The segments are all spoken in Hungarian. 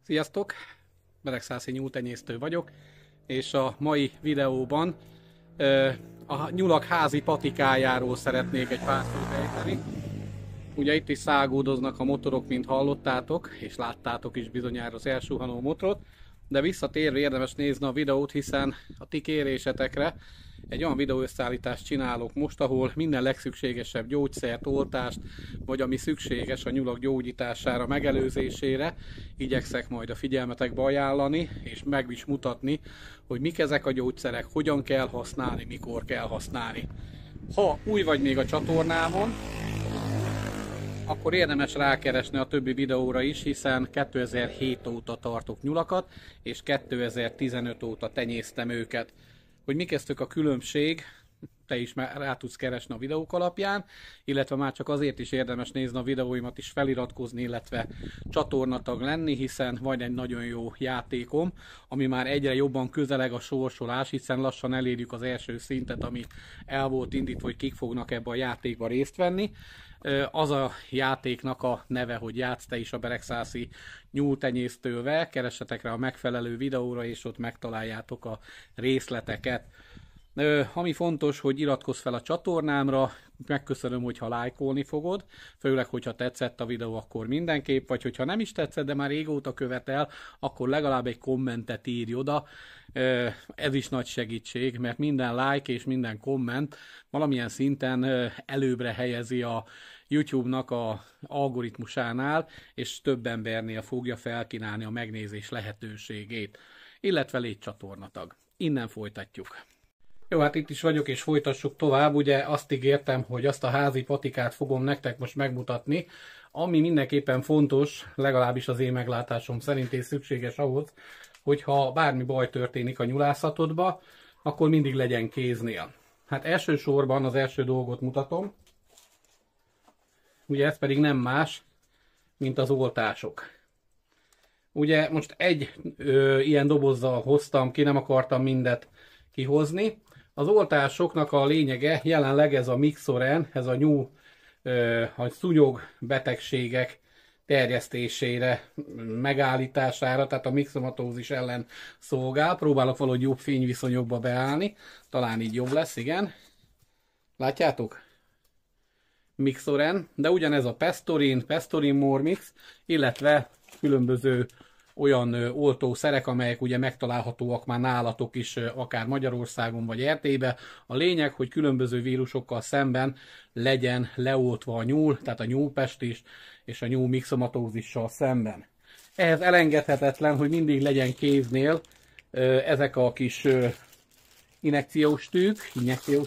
Sziasztok! Beregszászi nyúltenyésztő vagyok, és a mai videóban a nyulak házi patikájáról szeretnék egy pár szót ejteni. Ugye itt is szágódoznak a motorok, mint hallottátok, és láttátok is bizonyára az elsuhanó motorot, de visszatérve érdemes nézni a videót, hiszen a ti kérésetekre egy olyan videóösszeállítást csinálok most, ahol minden legszükségesebb gyógyszert, oltást, vagy ami szükséges a nyulak gyógyítására, megelőzésére igyekszek majd a figyelmetekbe ajánlani, és meg is mutatni, hogy mik ezek a gyógyszerek, hogyan kell használni, mikor kell használni. Ha új vagy még a csatornámon, akkor érdemes rákeresni a többi videóra is, hiszen 2007 óta tartok nyulakat, és 2015 óta tenyésztem őket. Hogy mi kezdtük a különbség, te is rá tudsz keresni a videók alapján, illetve már csak azért is érdemes nézni a videóimat is, feliratkozni, illetve csatornatag lenni, hiszen van egy nagyon jó játékom, ami már egyre jobban közeleg a sorsolás, hiszen lassan elérjük az első szintet, ami el volt indítva, hogy kik fognak ebbe a játékba részt venni. Az a játéknak a neve, hogy játsz te is a beregszászi nyúltenyésztővel, keressetek rá a megfelelő videóra, és ott megtaláljátok a részleteket. Ami fontos, hogy iratkozz fel a csatornámra, megköszönöm, hogyha lájkolni fogod, főleg, hogyha tetszett a videó, akkor mindenképp, vagy hogyha nem is tetszett, de már régóta követel, akkor legalább egy kommentet írj oda. Ez is nagy segítség, mert minden like és minden komment valamilyen szinten előbbre helyezi a YouTube-nak a algoritmusánál, és több embernél fogja felkínálni a megnézés lehetőségét, illetve légy csatornatag. Innen folytatjuk. Jó, hát itt is vagyok, és folytassuk tovább. Ugye azt ígértem, hogy azt a házi patikát fogom nektek most megmutatni, ami mindenképpen fontos, legalábbis az én meglátásom szerint és szükséges ahhoz, hogyha bármi baj történik a nyulászatodba, akkor mindig legyen kéznél. Hát elsősorban az első dolgot mutatom, ugye ez pedig nem más, mint az oltások. Ugye most egy ilyen dobozzal hoztam ki, nem akartam mindet kihozni. Az oltásoknak a lényege jelenleg ez a Mixoren, ez a a szúnyog betegségek terjesztésére, megállítására, tehát a mixomatózis ellen szolgál. Próbálok valahogy jobb fényviszonyokba beállni, talán így jobb lesz, igen. Látjátok? Mixoren, de ugyanez a Pestorin Mormix, illetve különböző olyan oltószerek, amelyek ugye megtalálhatóak már nálatok is, akár Magyarországon vagy Erdélyben. A lényeg, hogy különböző vírusokkal szemben legyen leoltva a nyúl, tehát a nyúlpest is, és a nyúl mixomatózissal szemben. Ehhez elengedhetetlen, hogy mindig legyen kéznél ezek a kis injekciós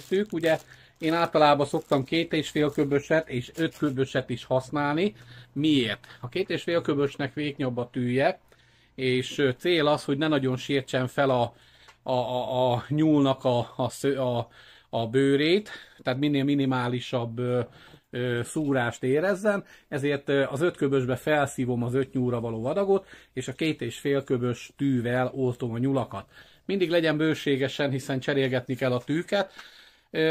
tűk, ugye én általában szoktam 2,5 köböset és 5 köböset is használni. Miért? A 2,5 köbösnek vékonyabb a tűje, és cél az, hogy ne nagyon sértsen fel a nyúlnak a bőrét, tehát minél minimálisabb szúrást érezzen, ezért az 5 köbösbe felszívom az 5 nyúlra való adagot, és a 2,5 köbös tűvel oltom a nyulakat. Mindig legyen bőségesen, hiszen cserélgetni kell a tűket.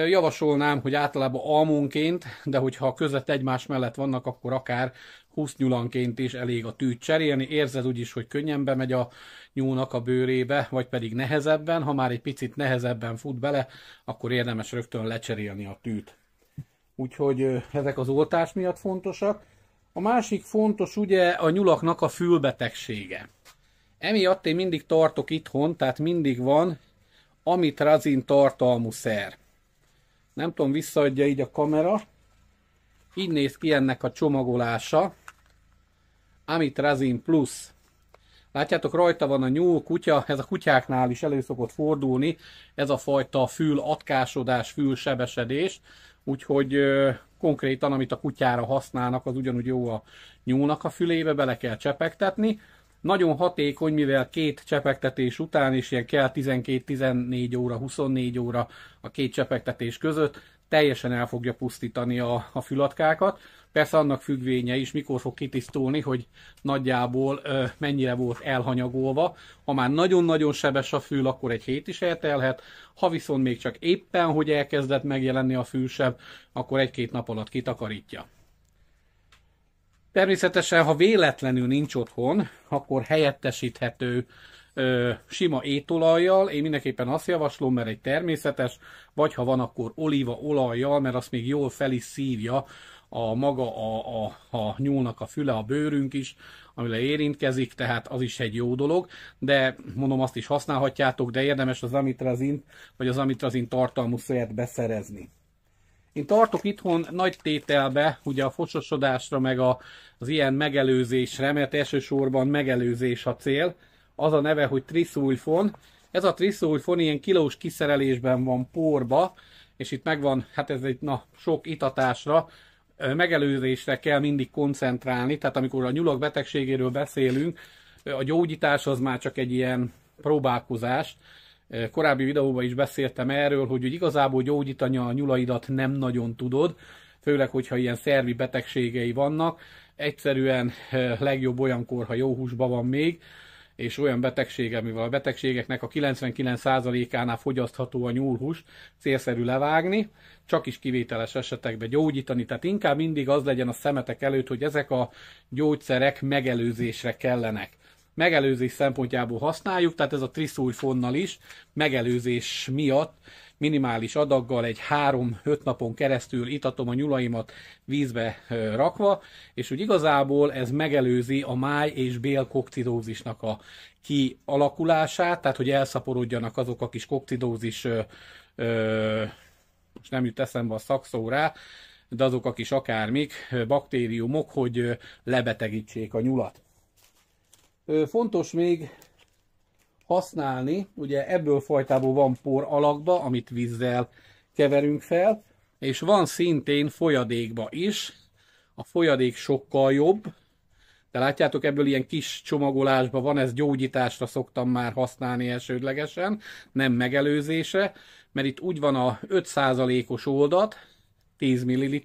Javasolnám, hogy általában almonként, de hogyha között egymás mellett vannak, akkor akár 20 nyulanként is elég a tűt cserélni. Érzed úgyis, hogy könnyen bemegy a nyúlnak a bőrébe, vagy pedig nehezebben. Ha már egy picit nehezebben fut bele, akkor érdemes rögtön lecserélni a tűt. Úgyhogy ezek az oltás miatt fontosak. A másik fontos ugye a nyulaknak a fülbetegsége. Emiatt én mindig tartok itthon, tehát mindig van amitrazin tartalmú szer. Nem tudom, visszaadja így a kamera. Így néz ki ennek a csomagolása. Amitrazin Plus. Látjátok, rajta van a nyúl, kutya, ez a kutyáknál is elő szokott fordulni, ez a fajta fülatkásodás, fülsebesedés, úgyhogy konkrétan, amit a kutyára használnak, az ugyanúgy jó a nyúlnak a fülébe, bele kell csepegtetni. Nagyon hatékony, mivel 2 csepegtetés után, és ilyen kell 12-14 óra, 24 óra a 2 csepegtetés között, teljesen el fogja pusztítani a fülatkákat. Persze annak függvénye is, mikor fog kitisztulni, hogy nagyjából mennyire volt elhanyagolva. Ha már nagyon-nagyon sebes a fül, akkor egy hét is eltelhet. Ha viszont még csak éppen, hogy elkezdett megjelenni a fülseb, akkor 1-2 nap alatt kitakarítja. Természetesen, ha véletlenül nincs otthon, akkor helyettesíthető sima étolajjal. Én mindenképpen azt javaslom, mert egy természetes, vagy ha van, akkor olívaolajjal, mert azt még jól fel is szívja a maga a nyúlnak a füle, a bőrünk is, amire érintkezik, tehát az is egy jó dolog, de mondom, azt is használhatjátok, de érdemes az amitrazint, vagy az amitrazin tartalmú szert beszerezni. Én tartok itthon nagy tételbe, ugye a fososodásra, meg az ilyen megelőzésre, mert elsősorban megelőzés a cél. Az a neve, hogy triszulfon. Ez a triszulfon ilyen kilós kiszerelésben van porba, és itt megvan, hát ez egy sok itatásra, megelőzésre kell mindig koncentrálni, tehát amikor a nyulak betegségéről beszélünk, a gyógyítás az már csak egy ilyen próbálkozás. Korábbi videóban is beszéltem erről, hogy igazából gyógyítani a nyulaidat nem nagyon tudod, főleg, hogyha ilyen szervi betegségei vannak. Egyszerűen legjobb olyankor, ha jó húsban van még, és olyan betegsége, mivel a betegségeknek a 99%-ánál fogyasztható a nyúlhús, célszerű levágni, csak is kivételes esetekben gyógyítani, tehát inkább mindig az legyen a szemetek előtt, hogy ezek a gyógyszerek megelőzésre kellenek. Megelőzés szempontjából használjuk, tehát ez a triszulfonnal is, megelőzés miatt minimális adaggal egy 3-5 napon keresztül itatom a nyulaimat vízbe rakva, és úgy igazából ez megelőzi a máj- és bélkokcidózisnak a kialakulását, tehát hogy elszaporodjanak azok a kis kokcidózis, most nem jut eszembe a szakszó rá, de azok a kis akármik, baktériumok, hogy lebetegítsék a nyulat. Fontos még használni, ugye ebből fajtából van por alakba, amit vízzel keverünk fel, és van szintén folyadékba is. A folyadék sokkal jobb, de látjátok, ebből ilyen kis csomagolásban van, ez gyógyításra szoktam már használni elsődlegesen, nem megelőzésre, mert itt úgy van a 5%-os oldat, 10 ml,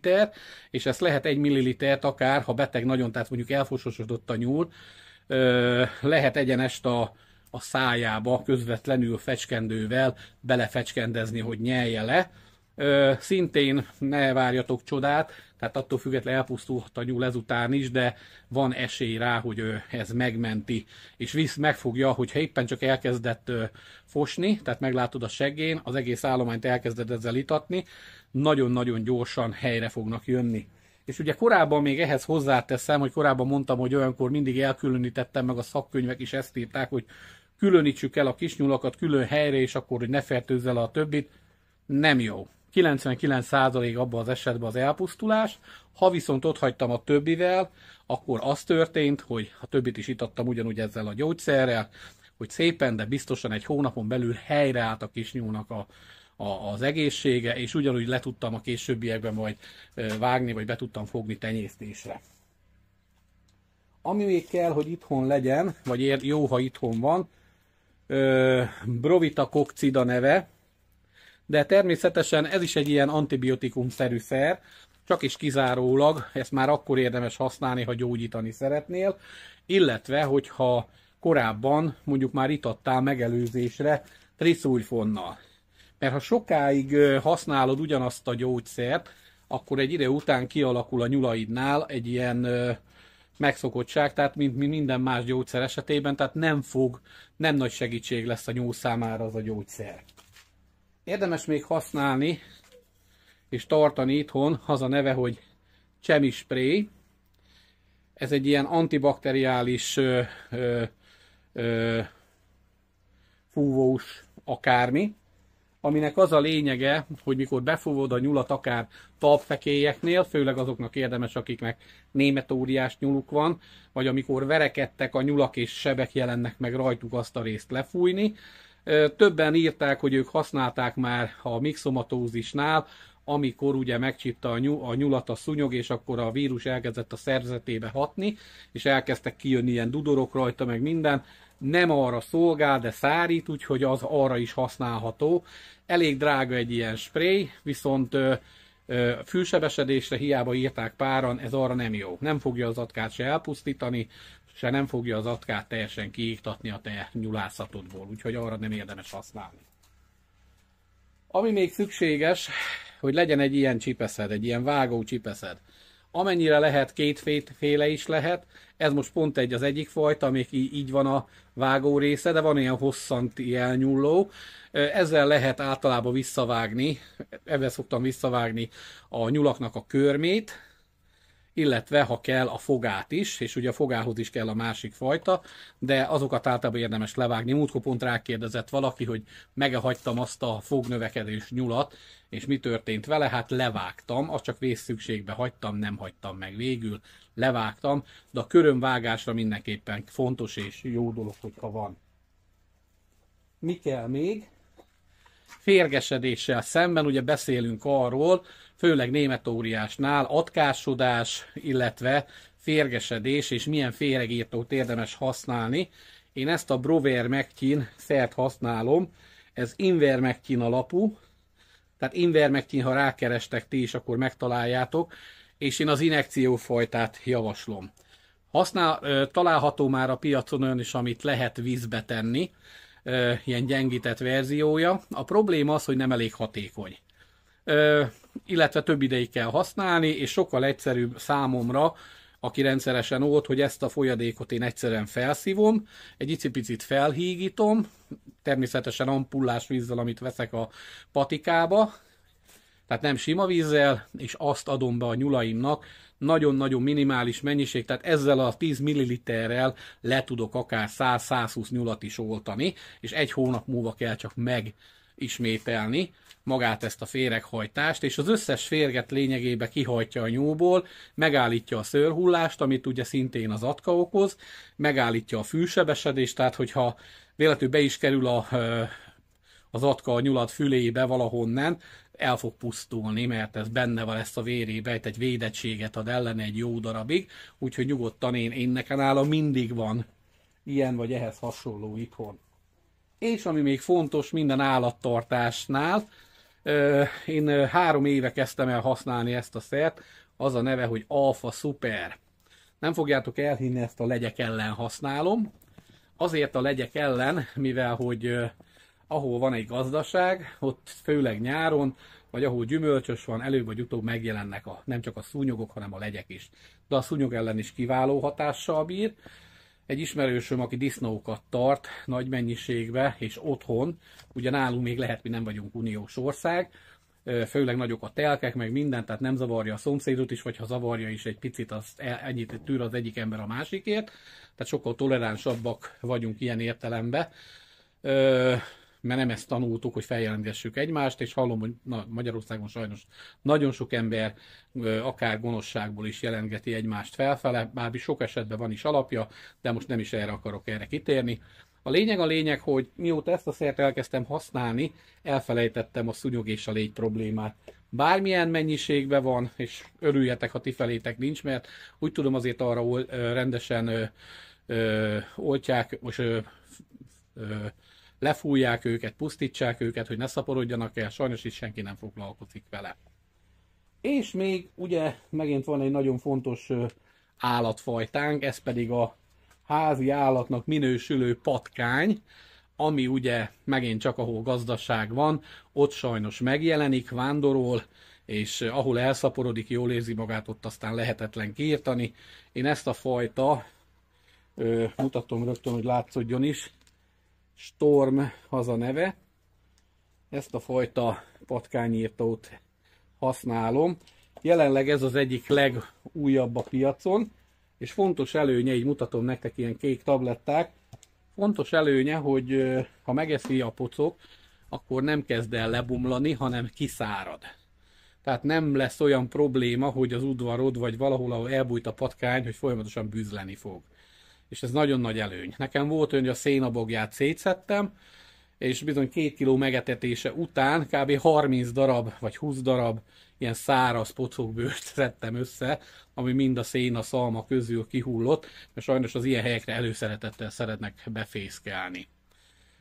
és ezt lehet 1 ml-t akár, ha beteg nagyon, tehát mondjuk elfososodott a nyúl, lehet egyenest a szájába közvetlenül fecskendővel belefecskendezni, hogy nyelje le. Szintén ne várjatok csodát, tehát attól függetlenül elpusztulhat a nyúl ezután is, de van esély rá, hogy ez megmenti, és megfogja, hogyha éppen csak elkezdett fosni, tehát meglátod a seggén, az egész állományt elkezded ezzel itatni, nagyon-nagyon gyorsan helyre fognak jönni. És ugye korábban még ehhez hozzáteszem, hogy korábban mondtam, hogy olyankor mindig elkülönítettem, meg a szakkönyvek is ezt írták, hogy különítsük el a kisnyulakat külön helyre, és akkor, hogy ne fertőzzel a többit. Nem jó. 99% abban az esetben az elpusztulás. Ha viszont ott hagytam a többivel, akkor az történt, hogy a többit is itattam ugyanúgy ezzel a gyógyszerrel, hogy szépen, de biztosan egy hónapon belül helyreállt a kisnyúlnak az egészsége, és ugyanúgy le tudtam a későbbiekben majd vágni, vagy be tudtam fogni tenyésztésre. Ami még kell, hogy itthon legyen, vagy jó, ha itthon van, Brovita-Coccida neve, de természetesen ez is egy ilyen antibiotikum-szerű szer, csak is kizárólag, ezt már akkor érdemes használni, ha gyógyítani szeretnél, illetve, hogyha korábban mondjuk már itattál megelőzésre triszulfonnal. Mert ha sokáig használod ugyanazt a gyógyszert, akkor egy idő után kialakul a nyulaidnál egy ilyen megszokottság, tehát mint minden más gyógyszer esetében, tehát nem nagy segítség lesz a nyúl számára az a gyógyszer. Érdemes még használni és tartani itthon, az a neve, hogy Chemi Spray. Ez egy ilyen antibakteriális fúvós akármi, aminek az a lényege, hogy mikor befúvod a nyulat akár talpfekélyeknél, főleg azoknak érdemes, akiknek németóriás nyuluk van, vagy amikor verekedtek a nyulak és sebek jelennek meg rajtuk, azt a részt lefújni. Többen írták, hogy ők használták már a mixomatózisnál, amikor ugye megcsípte a nyulat a szúnyog, és akkor a vírus elkezdett a szervezetébe hatni, és elkezdtek kijönni ilyen dudorok rajta, meg minden. Nem arra szolgál, de szárít, úgyhogy az arra is használható. Elég drága egy ilyen spray, viszont fülsebesedésre hiába írták páran, ez arra nem jó. Nem fogja az atkát se elpusztítani, se nem fogja az atkát teljesen kiiktatni a te nyulászatodból, úgyhogy arra nem érdemes használni. Ami még szükséges, hogy legyen egy ilyen csipeszed, egy ilyen vágó csipeszed. Amennyire lehet, kétféle is lehet. Ez most pont az egyik fajta, amik így van a vágó része, de van ilyen hosszanti elnyúló. Ezzel lehet általában visszavágni, ebben szoktam visszavágni a nyulaknak a körmét, illetve ha kell a fogát is, és ugye a fogához is kell a másik fajta, de azokat általában érdemes levágni. Múltkor pont rákérdezett valaki, hogy meghagytam azt a fognövekedős nyulat, és mi történt vele, hát levágtam, azt csak vészszükségbe hagytam, nem hagytam meg végül, levágtam, de a körömvágásra mindenképpen fontos és jó dolog, hogyha van. Mi kell még? Férgesedéssel szemben ugye beszélünk arról, főleg németóriásnál atkásodás, illetve férgesedés, és milyen féregírtót érdemes használni. Én ezt a Brovermectin szert használom, ez Invermectin alapú, tehát Invermectin, ha rákerestek ti is, akkor megtaláljátok, és én az injekciófajtát javaslom. Található már a piacon olyan is, amit lehet vízbe tenni, ilyen gyengített verziója. A probléma az, hogy nem elég hatékony. Illetve több ideig kell használni, és sokkal egyszerűbb számomra, aki rendszeresen old, hogy ezt a folyadékot én egyszerűen felszívom, egy icipicit felhígítom, természetesen ampullás vízzel, amit veszek a patikába, tehát nem sima vízzel, és azt adom be a nyulaimnak, nagyon-nagyon minimális mennyiség, tehát ezzel a 10 ml-rel le tudok akár 100-120 nyulat is oltani, és egy hónap múlva kell csak megismételni magát ezt a féreghajtást, és az összes férget lényegében kihajtja a nyúlból, megállítja a szőrhullást, amit ugye szintén az atka okoz, megállítja a fülsebesedést, tehát hogyha véletlenül be is kerül az atka a nyulat fülébe valahonnan, el fog pusztulni, mert ez benne van, ezt a vérébe, egy védettséget ad ellene egy jó darabig, úgyhogy nyugodtan én nekem nálam mindig van ilyen vagy ehhez hasonló itthon. És ami még fontos minden állattartásnál, én 3 éve kezdtem el használni ezt a szert, az a neve, hogy Alpha Super. Nem fogjátok elhinni, ezt a legyek ellen használom. Azért a legyek ellen, mivel hogy ahol van egy gazdaság, ott főleg nyáron, vagy ahol gyümölcsös van, előbb vagy utóbb megjelennek nem csak a szúnyogok, hanem a legyek is. De a szúnyog ellen is kiváló hatással bír. Egy ismerősöm, aki disznókat tart nagy mennyiségbe, és otthon, ugye nálunk még lehet, mi nem vagyunk uniós ország, főleg nagyok a telkek, meg minden, tehát nem zavarja a szomszédot is, vagy ha zavarja is egy picit, ennyit tűr az egyik ember a másikért, tehát sokkal toleránsabbak vagyunk ilyen értelemben, mert nem ezt tanultuk, hogy feljelentgessük egymást, és hallom, hogy Magyarországon sajnos nagyon sok ember akár gonoszságból is jelentgeti egymást felfele, bár sok esetben van is alapja, de most nem is erre akarok kitérni. A lényeg, hogy mióta ezt a szert elkezdtem használni, elfelejtettem a szúnyog és a légy problémát. Bármilyen mennyiségben van, és örüljetek, ha ti felétek nincs, mert úgy tudom azért arra rendesen oltják, most lefújják őket, pusztítsák őket, hogy ne szaporodjanak el, sajnos is senki nem foglalkozik vele. És még ugye megint van egy nagyon fontos állatfajtánk, ez pedig a házi állatnak minősülő patkány, ami ugye megint csak ahol gazdaság van, ott sajnos megjelenik, vándorol, és ahol elszaporodik, jól érzi magát, ott aztán lehetetlen kiirtani. Én ezt a fajta, mutatom rögtön, hogy látszódjon is, Storm az a neve. Ezt a fajta patkányírtót használom. Jelenleg ez az egyik legújabb a piacon, és fontos előnye, így mutatom nektek, ilyen kék tabletták, fontos előnye, hogy ha megeszi a pocok, akkor nem kezd el lebomlani, hanem kiszárad. Tehát nem lesz olyan probléma, hogy az udvarod, vagy valahol, ahol elbújt a patkány, hogy folyamatosan bűzleni fog. És ez nagyon nagy előny. Nekem volt olyan, hogy a szénabogját szétszedtem, és bizony 2 kg megetetése után kb. 30 darab, vagy 20 darab ilyen száraz pocokbőrt szedtem össze, ami mind a széna szalma közül kihullott, mert sajnos az ilyen helyekre előszeretettel szeretnek befészkelni.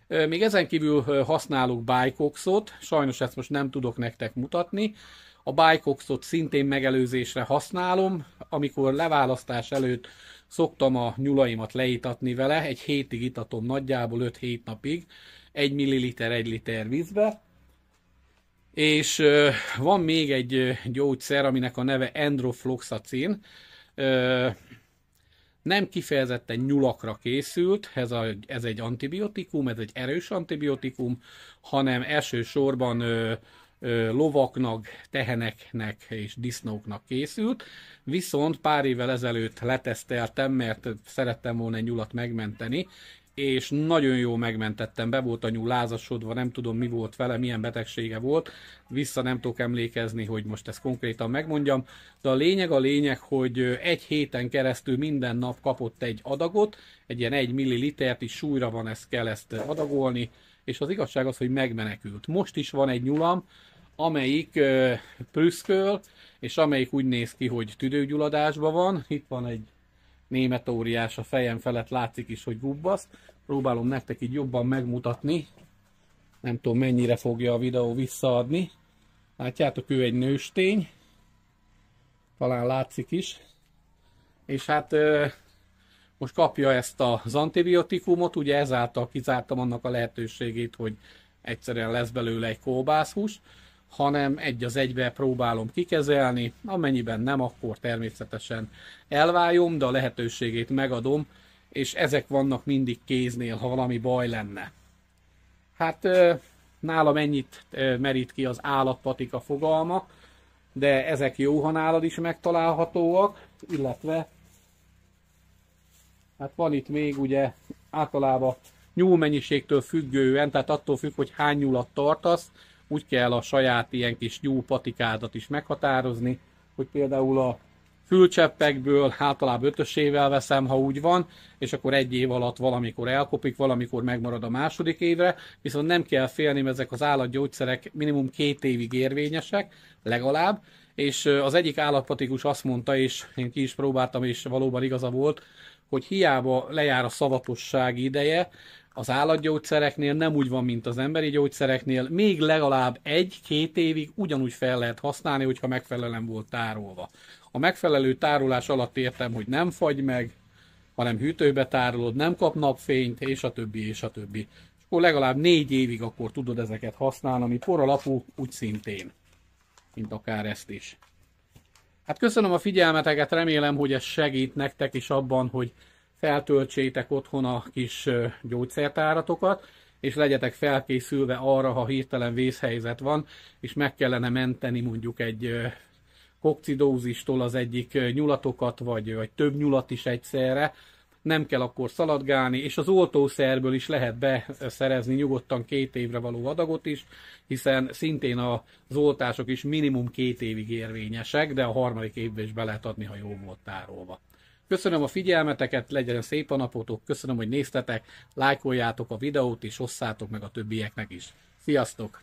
Még ezen kívül használok Bikoxot, sajnos ezt most nem tudok nektek mutatni. A Bikoxot szintén megelőzésre használom, amikor leválasztás előtt szoktam a nyulaimat leítatni vele, egy hétig itatom nagyjából 5-7 napig, 1 ml 1 liter vízbe, És van még egy gyógyszer, aminek a neve Endrofloxacin. Nem kifejezetten nyulakra készült, ez egy antibiotikum, ez egy erős antibiotikum, hanem elsősorban lovaknak, teheneknek és disznóknak készült. Viszont pár évvel ezelőtt leteszteltem, mert szerettem volna egy nyulat megmenteni, és nagyon jól megmentettem, be volt a nyúl lázasodva, nem tudom mi volt vele, milyen betegsége volt, vissza nem tudok emlékezni, hogy most ezt konkrétan megmondjam, de a lényeg, hogy egy héten keresztül minden nap kapott egy adagot, egy ilyen 1 millilitert is súlyra van, kell ezt adagolni, és az igazság az, hogy megmenekült. Most is van egy nyulam, amelyik prüszköl, és amelyik úgy néz ki, hogy tüdőgyulladásban van. Itt van egy német óriás a fejem felett, látszik is, hogy gubbasz. Próbálom nektek így jobban megmutatni. Nem tudom, mennyire fogja a videó visszaadni. Látjátok, ő egy nőstény. Talán látszik is. És hát most kapja ezt az antibiotikumot, ugye ezáltal kizártam annak a lehetőségét, hogy egyszerűen lesz belőle egy kolbászhús, hanem egy az egybe próbálom kikezelni, amennyiben nem, akkor természetesen elváljom, de a lehetőségét megadom, és ezek vannak mindig kéznél, ha valami baj lenne. Hát nálam ennyit merít ki az állatpatika fogalma, de ezek jó, ha nálad is megtalálhatóak, illetve hát van itt még ugye általában nyúlmennyiségtől függően, tehát attól függ, hogy hány nyulat tartasz, úgy kell a saját ilyen kis nyúlpatikádat is meghatározni, hogy például a fülcseppekből általában 5-ösével veszem, ha úgy van, és akkor 1 év alatt valamikor elkopik, valamikor megmarad a második évre, viszont nem kell félni, mert ezek az állatgyógyszerek minimum 2 évig érvényesek, legalább, és az egyik állatpatikus azt mondta, és én ki is próbáltam, és valóban igaza volt, hogy hiába lejár a szavatosság ideje, az állatgyógyszereknél nem úgy van, mint az emberi gyógyszereknél, még legalább 1-2 évig ugyanúgy fel lehet használni, hogyha megfelelően volt tárolva. A megfelelő tárolás alatt értem, hogy nem fagy meg, hanem hűtőbe tárolod, nem kap napfényt, és a többi, és a többi. És akkor legalább 4 évig akkor tudod ezeket használni, ami por alapú, úgy szintén, mint akár ezt is. Hát köszönöm a figyelmeteket, remélem, hogy ez segít nektek is abban, hogy feltöltsétek otthon a kis gyógyszertáratokat, és legyetek felkészülve arra, ha hirtelen vészhelyzet van, és meg kellene menteni mondjuk egy kokcidózistól az egyik nyulatokat, vagy több nyulat is egyszerre, nem kell akkor szaladgálni, és az oltószerből is lehet beszerezni nyugodtan 2 évre való adagot is, hiszen szintén az oltások is minimum 2 évig érvényesek, de a 3. évben is be lehet adni, ha jó volt tárolva. Köszönöm a figyelmeteket, legyen szép a napotok, köszönöm, hogy néztetek, lájkoljátok a videót és osszátok meg a többieknek is. Sziasztok!